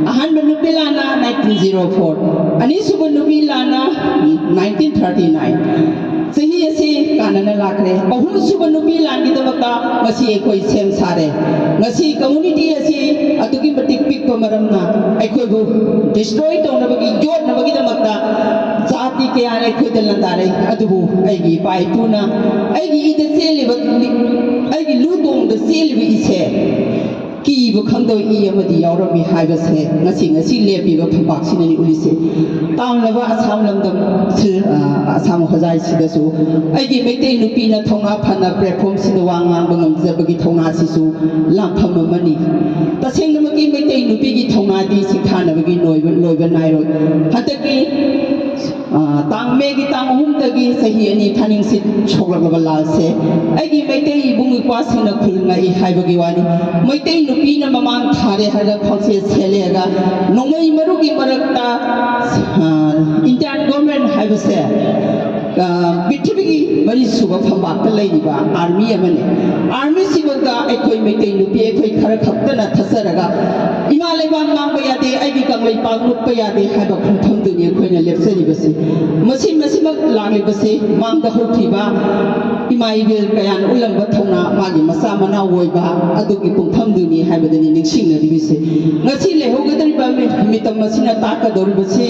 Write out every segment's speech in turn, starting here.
ꯑꯍꯥꯟꯕ ꯅꯨꯄꯤ ꯂꯥꯟꯅ 1904 ꯑꯅꯤꯁꯨꯕ ꯅꯨꯄꯤ ꯂꯥꯟꯅ 1939 चही असी कानना लाखरे अहुम सुब नुपी Langi दमता ngasi ekoi sem sare ngasi community asi atuki matik pik pamaramna ekoi bu destroy tona bagi yot na bagi damakta jati ke ane ekoi dalandare adubu aigi pai puna aigi ide seli aigi lutong de seli ise ki bu khangdo I amadi yaurami haibase ngasi lepi ba phambak sinani ulise tamlaba asam lamdam sil asam hojai sidasu aigi meitei nupi na thonga phana platform sida wangang bangam jabagi thonga sisu lampham amani taseng namaki meitei nupi gi thonga di sikhana bagi loiba nairoi hataki tang megi tang hum dagi sahi ani thaning sit choglaba lalse aigi meitei ibung ikwa sina khulnga I haibagi wani meitei nupi na mamang thare haga khose selega nongmai marugi marakta Indian government haibase Bitibigi Mari Suba Pambaka Ladiba, Army Amane. Army Sibaga, Ekoi Mete Nupi, Ekoi Karakaptana Tasaraga, Imaleban Mampayade, Ibikam Payade, had a contum to the Equina Lepsenibasi. Massima Lalibasi, Mang the Hokiba, Imaibil Kayan Ulam Batona, Magi Masamana Woiba, Aduki Pumpamduni, Habadani Nixina Divisi. Nasile Hogadriba, Mitamasina Taka Doribasi,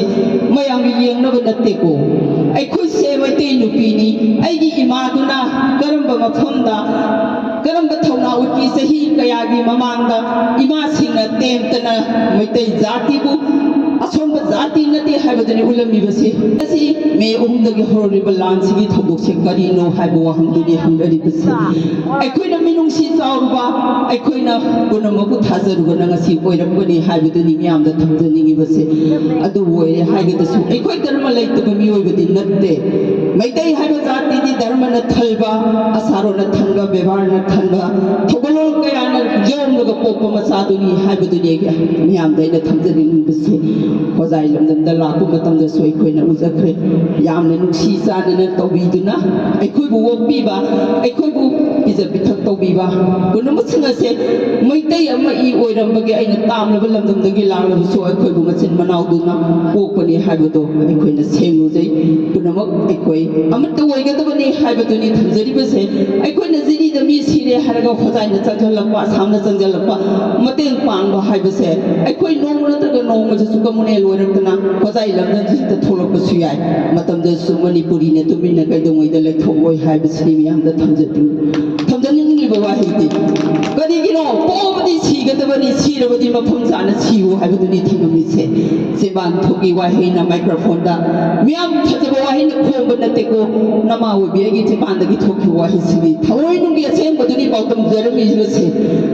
Mayami Yang Novateko. I could say my day Nupini, Igi Imaduna, Garamba Makonda, Garamba Tona Uki, Sahi Kayagi Mamanda, Imasina, Temptana, Mate Zatibu, Asomba Zati Nati Habadani Ulamivasi, Asi, may own the horrible landscape of Karino, Habuaham to the 100%. I couldn't mean she's Alba, I couldn't Gunamakut Hazard Gunangasi, Boydamuni, Habadani Miam, the Tanzani Vasi, at the way I get the soup. I quite thermalate the Bamu within that day. Maitei Habazati, Dharmana Talba, Asarona Tanga, Bevarna Tanga, Togolo Kayana, Jom the Popa Masaduni, Habaduniga, Miam, the Tanzani Vasi, was I learned the Lakumatam, the Soikoina was a great Yam Shisa and Tobiduna. I could walk Biba, I could is a bit of Tobiba. When the Muslims said, Maitei Amai Oidambaga in a town level of the Gilan, so I could go in Manauduna, openly Habado, I couldn't say Mose, Punamak, Equi. I'm not the way get the money Habaduni, Tanzaribase. I couldn't see the Miss Hide Harago Hotan, the Sanjalapa, Hamna Sanjalapa, Matin Pang, Habase. I quite know what the normal Sukamune, Lorentana, was I love the Tolopusui, Matam the Sumani Purina to be like the way the Lectoboy Habasimi and the Tanzanian Libawahiti. But you know, all these he got the money, see over the Mapons and see who have the meeting of me say, Seban Toki Wahina microphone. Miam Tatawahin, but not the go, Nama will be a getting band the Toki Wahisi. How do you say, but the bottom Jeremy is the same.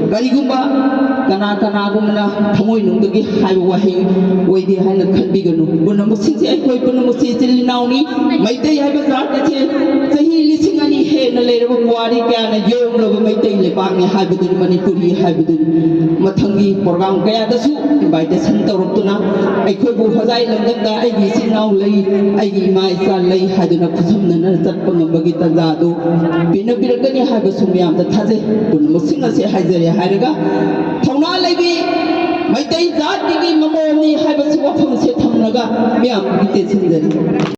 Garigumba, Ganagumana, Tamoin, the Highway, way behind the Kanbigano. Bunamusi, Equipanamusi, Nauni, my day have a rat, the he listening any head and a later of Warigan, a young of my daily bang, Habidun, Manipuri, Habidun, Matangi, Porgang, Gayadasu, by the center of Tuna, I could go for Island, I see now lay, I give my son lay, Haduna Kusum, and Bagita Zado, Pinabiragani Habasumiam, the Taze, Bunamusina, Hazari Haraga, Tona Lady. My day that giving Mamoni have a swap from Setanaga, Miam, it is in